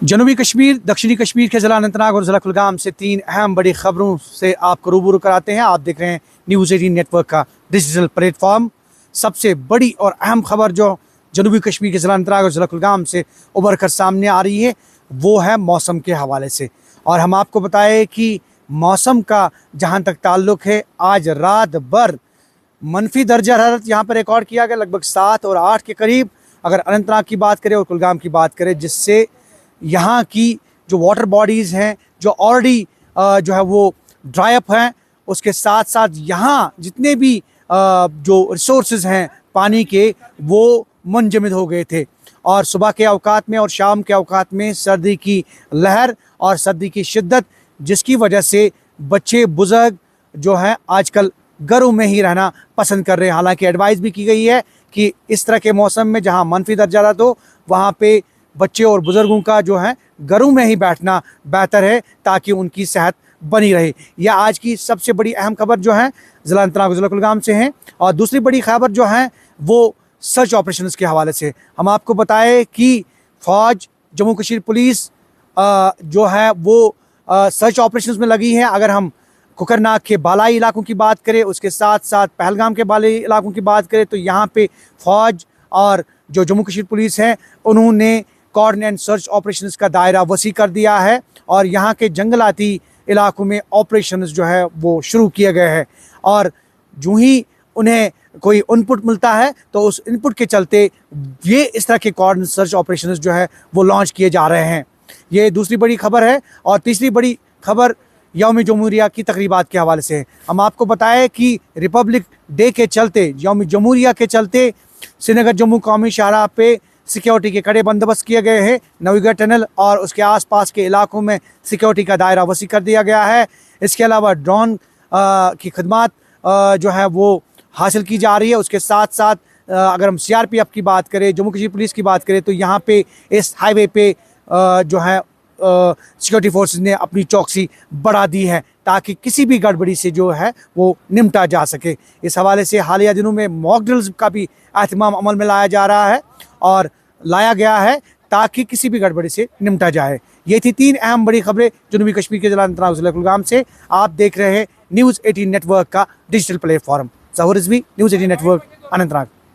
जनूबी कश्मीर, दक्षिणी कश्मीर के ज़िला अनंतनाग और ज़िला कुलगाम से तीन अहम बड़ी खबरों से आपको रूबरू कराते हैं। आप देख रहे हैं न्यूज़ 18 नेटवर्क का डिजिटल प्लेटफॉर्म। सबसे बड़ी और अहम खबर जो जनूबी कश्मीर के ज़िला अनंतनाग और ज़िला कुलगाम से उभर कर सामने आ रही है वो है मौसम के हवाले से। और हम आपको बताएं कि मौसम का जहाँ तक ताल्लुक़ है, आज रात भर मनफी दर्जा हरारत यहाँ पर रिकॉर्ड किया गया, लगभग 7 और 8 के करीब, अगर अनंतनाग की बात करें और कुलगाम की बात करें, जिससे यहाँ की जो वाटर बॉडीज़ हैं जो ऑलरेडी जो है वो ड्राई अप हैं, उसके साथ साथ यहाँ जितने भी जो रिसोर्सेज हैं पानी के वो मुंजमद हो गए थे। और सुबह के औकात में और शाम के औकात में सर्दी की लहर और सर्दी की शिद्दत, जिसकी वजह से बच्चे बुज़ुर्ग जो हैं आजकल घरों में ही रहना पसंद कर रहे हैं। हालांकि एडवाइस भी की गई है कि इस तरह के मौसम में जहां मनफी दर्जा रहा तो वहां पे बच्चे और बुज़ुर्गों का जो है घरों में ही बैठना बेहतर है ताकि उनकी सेहत बनी रहे। यह आज की सबसे बड़ी अहम खबर जो है ज़िला अनंतनाग ज़िला कुलगाम से है। और दूसरी बड़ी खबर जो है वो सर्च ऑपरेशंस के हवाले से। हम आपको बताएं कि फ़ौज, जम्मू कश्मीर पुलिस जो है वो सर्च ऑपरेशंस में लगी है। अगर हम कोकरनाग के बालाई इलाकों की बात करें, उसके साथ साथ पहलगाम के बालाई इलाकों की बात करें, तो यहाँ पे फ़ौज और जो जम्मू कश्मीर पुलिस है उन्होंने कॉर्डन एंड सर्च ऑपरेशंस का दायरा वसी कर दिया है और यहाँ के जंगलाती इलाकों में ऑपरेशंस जो है वो शुरू किए गए हैं। और जो ही उन्हें कोई इनपुट मिलता है तो उस इनपुट के चलते ये इस तरह के कॉर्डन सर्च ऑपरेशंस जो है वो लॉन्च किए जा रहे हैं। ये दूसरी बड़ी खबर है। और तीसरी बड़ी खबर यौम जमहूरिया की तकरीबात के हवाले से है। हम आपको बताएं कि रिपब्लिक डे के चलते, यौम जमहूरिया के चलते श्रीनगर जम्मू कौमी शाहराह पे सिक्योरिटी के कड़े बंदोबस्त किए गए हैं। नवीगढ़ टनल और उसके आसपास के इलाकों में सिक्योरिटी का दायरा वसी कर दिया गया है। इसके अलावा ड्रोन की खदमात जो है वो हासिल की जा रही है। उसके साथ साथ अगर हम CRPF की बात करें, जम्मू कश्मीर पुलिस की बात करें, तो यहाँ पे इस हाईवे पे जो है सिक्योरिटी फोर्सेस ने अपनी चौकसी बढ़ा दी है ताकि किसी भी गड़बड़ी से जो है वो निपटा जा सके। इस हवाले से हालिया दिनों में मॉक ड्रिल्स का भी एहतमाम अमल में लाया जा रहा है और लाया गया है ताकि किसी भी गड़बड़ी से निपटा जाए। ये थी 3 अहम बड़ी खबरें जनूबी कश्मीर के ज़िला अनंतनाग ज़िला कुलगाम से। आप देख रहे हैं न्यूज़ 18 नेटवर्क का डिजिटल प्लेटफॉर्म। ज़हूर रिज़वी, न्यूज़ 18 नेटवर्क, अनंतनाग।